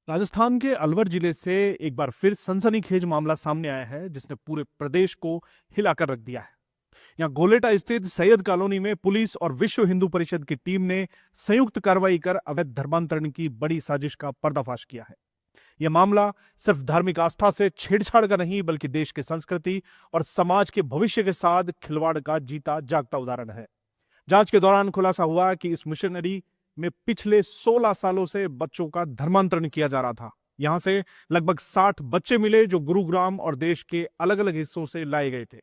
राजस्थान के अलवर जिले से एक बार फिर सनसनीखेज मामला सामने आया है जिसने पूरे प्रदेश को हिलाकर रख दिया है। यहाँ गोलेटा स्थित सैयद कॉलोनी में पुलिस और विश्व हिंदू परिषद की टीम ने संयुक्त कार्रवाई कर अवैध धर्मांतरण की बड़ी साजिश का पर्दाफाश किया है। यह मामला सिर्फ धार्मिक आस्था से छेड़छाड़ का नहीं बल्कि देश की संस्कृति और समाज के भविष्य के साथ खिलवाड़ का जीता जागता उदाहरण है। जांच के दौरान खुलासा हुआ कि इस मिशनरी में पिछले 16 सालों से बच्चों का धर्मांतरण किया जा रहा था। यहां से लगभग 60 बच्चे मिले जो गुरुग्राम और देश के अलग अलग हिस्सों से लाए गए थे।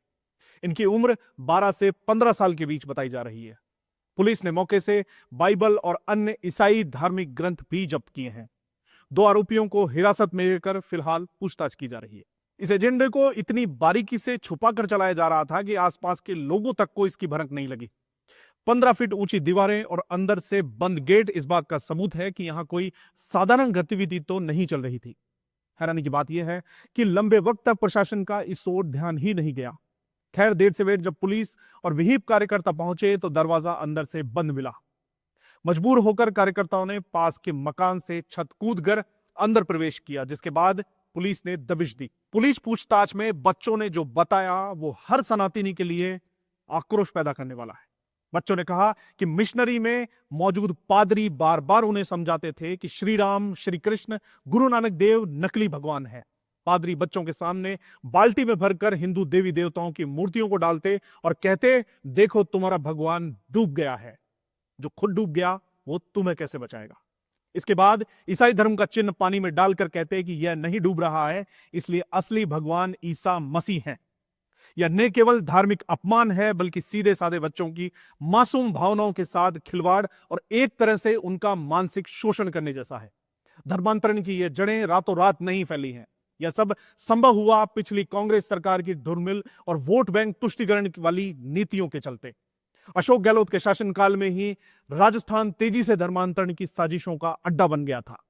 इनकी उम्र 12 से 15 साल के बीच बताई जा रही है। पुलिस ने मौके से बाइबल और अन्य ईसाई धार्मिक ग्रंथ भी जब्त किए हैं। 2 आरोपियों को हिरासत में लेकर फिलहाल पूछताछ की जा रही है। इस एजेंडे को इतनी बारीकी से छुपा कर चलाया जा रहा था कि आसपास के लोगों तक को इसकी भनक नहीं लगी। 15 फीट ऊंची दीवारें और अंदर से बंद गेट इस बात का सबूत है कि यहां कोई साधारण गतिविधि तो नहीं चल रही थी। हैरानी की बात यह है कि लंबे वक्त तक प्रशासन का इस ओर ध्यान ही नहीं गया। खैर, देर से देर जब पुलिस और विहिप कार्यकर्ता पहुंचे तो दरवाजा अंदर से बंद मिला। मजबूर होकर कार्यकर्ताओं ने पास के मकान से छत कूद कर अंदर प्रवेश किया, जिसके बाद पुलिस ने दबिश दी। पुलिस पूछताछ में बच्चों ने जो बताया वो हर सनातनी के लिए आक्रोश पैदा करने वाला है। बच्चों ने कहा कि मिशनरी में मौजूद पादरी बार बार उन्हें समझाते थे कि श्री राम, श्री कृष्ण, गुरु नानक देव नकली भगवान है। पादरी बच्चों के सामने बाल्टी में भरकर हिंदू देवी देवताओं की मूर्तियों को डालते और कहते, देखो तुम्हारा भगवान डूब गया है। जो खुद डूब गया वो तुम्हें कैसे बचाएगा। इसके बाद ईसाई धर्म का चिन्ह पानी में डालकर कहते कि यह नहीं डूब रहा है, इसलिए असली भगवान ईसा मसीह हैं। यह न केवल धार्मिक अपमान है बल्कि सीधे साधे बच्चों की मासूम भावनाओं के साथ खिलवाड़ और एक तरह से उनका मानसिक शोषण करने जैसा है। धर्मांतरण की यह जड़ें रातों रात नहीं फैली हैं। यह सब संभव हुआ पिछली कांग्रेस सरकार की ढुलमुल और वोट बैंक तुष्टिकरण वाली नीतियों के चलते। अशोक गहलोत के शासनकाल में ही राजस्थान तेजी से धर्मांतरण की साजिशों का अड्डा बन गया था।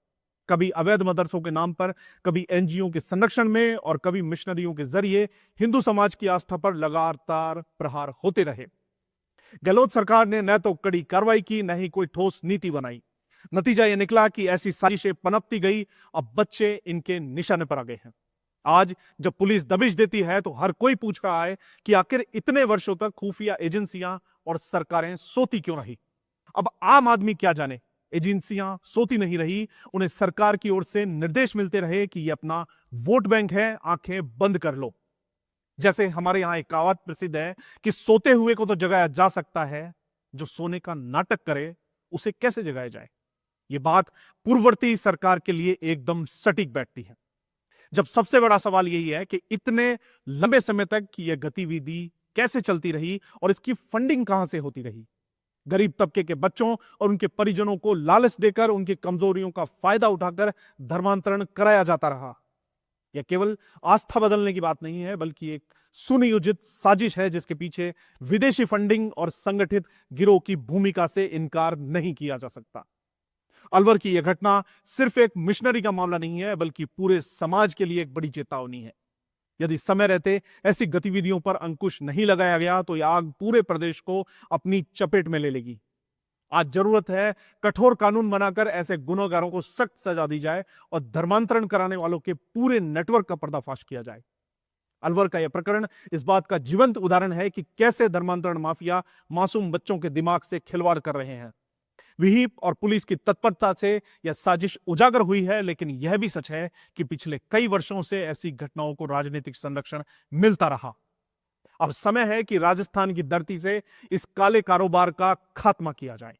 कभी अवैध मदरसों के नाम पर, कभी एनजीओ के संरक्षण में और कभी मिशनरियों के जरिए हिंदू समाज की आस्था पर लगातार प्रहार होते रहे। गहलोत सरकार ने न तो कड़ी कार्रवाई की, न ही कोई ठोस नीति बनाई। नतीजा यह निकला कि ऐसी साजिशें पनपती गई। अब बच्चे इनके निशाने पर आ गए हैं। आज जब पुलिस दबिश देती है तो हर कोई पूछ रहा है कि आखिर इतने वर्षों तक खुफिया एजेंसियां और सरकारें सोती क्यों रही। अब आम आदमी क्या जाने, एजेंसियां सोती नहीं रही, उन्हें सरकार की ओर से निर्देश मिलते रहे कि ये अपना वोट बैंक है, आंखें बंद कर लो। जैसे हमारे यहां एक कहावत प्रसिद्ध है कि सोते हुए को तो जगाया जा सकता है, जो सोने का नाटक करे उसे कैसे जगाया जाए। ये बात पूर्ववर्ती सरकार के लिए एकदम सटीक बैठती है। जब सबसे बड़ा सवाल यही है कि इतने लंबे समय तक यह गतिविधि कैसे चलती रही और इसकी फंडिंग कहां से होती रही। गरीब तबके के बच्चों और उनके परिजनों को लालच देकर उनकी कमजोरियों का फायदा उठाकर धर्मांतरण कराया जाता रहा। यह केवल आस्था बदलने की बात नहीं है बल्कि एक सुनियोजित साजिश है जिसके पीछे विदेशी फंडिंग और संगठित गिरोह की भूमिका से इनकार नहीं किया जा सकता। अलवर की यह घटना सिर्फ एक मिशनरी का मामला नहीं है बल्कि पूरे समाज के लिए एक बड़ी चेतावनी है। यदि समय रहते ऐसी गतिविधियों पर अंकुश नहीं लगाया गया तो यह आग पूरे प्रदेश को अपनी चपेट में ले लेगी। आज जरूरत है कठोर कानून बनाकर ऐसे गुनहगारों को सख्त सजा दी जाए और धर्मांतरण कराने वालों के पूरे नेटवर्क का पर्दाफाश किया जाए। अलवर का यह प्रकरण इस बात का जीवंत उदाहरण है कि कैसे धर्मांतरण माफिया मासूम बच्चों के दिमाग से खिलवाड़ कर रहे हैं। विहिप और पुलिस की तत्परता से यह साजिश उजागर हुई है, लेकिन यह भी सच है कि पिछले कई वर्षों से ऐसी घटनाओं को राजनीतिक संरक्षण मिलता रहा। अब समय है कि राजस्थान की धरती से इस काले कारोबार का खात्मा किया जाए।